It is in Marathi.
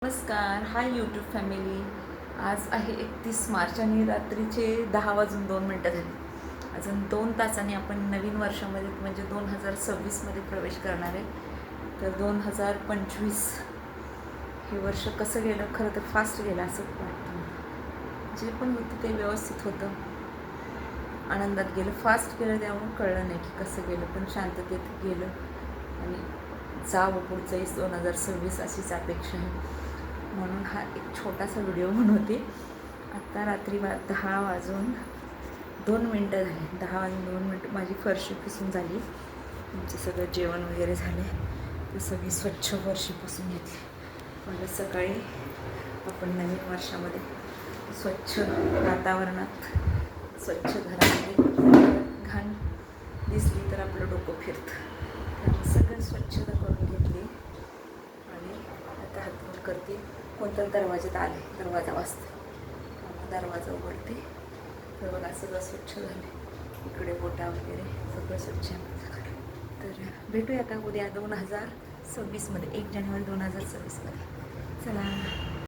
नमस्कार, हाय यूट्यूब फॅमिली. आज आहे 31 मार्च आणि रात्रीचे 10:02 झाले. अजून 2 तासांनी आपण नवीन वर्षामध्ये म्हणजे 2026मध्ये प्रवेश करणार आहे. तर 2025 हे वर्ष कसं गेलं, खरं तर फास्ट गेलं असं वाटतं. जे पण होतं ते व्यवस्थित होतं, आनंदात गेलं. फास्ट गेलं त्यामुळे कळलं नाही की कसं गेलं, पण शांततेत गेलं आणि जावं पुढचंही 2026 अशीच अपेक्षा आहे. म्हणून हा एक छोटासा व्हिडिओ बनवते. आत्ता रात्री 10:02 झाले. 10:02 माझी फरशी पुसून झाली. आमचं सगळं जेवण वगैरे झाले, तर सगळी स्वच्छ फरशी पुसून घेतली. म्हणजे सकाळी आपण नवीन वर्षामध्ये स्वच्छ वातावरणात, स्वच्छ घरामध्ये घाण दिसली तर आपलं डोकं फिरतं. त्यामुळे सगळं स्वच्छता करून घेतली आणि आता हातवर करते. कोणत्या दरवाज्यात आले, दरवाजा वाजतो, दरवाजा उघडते. तर बघा सगळं स्वच्छ झाले, इकडे बोटा वगैरे सगळं स्वच्छ आहे. तर भेटूया आता उद्या 2026मध्ये, 1 जानेवारी 2026मध्ये. चला.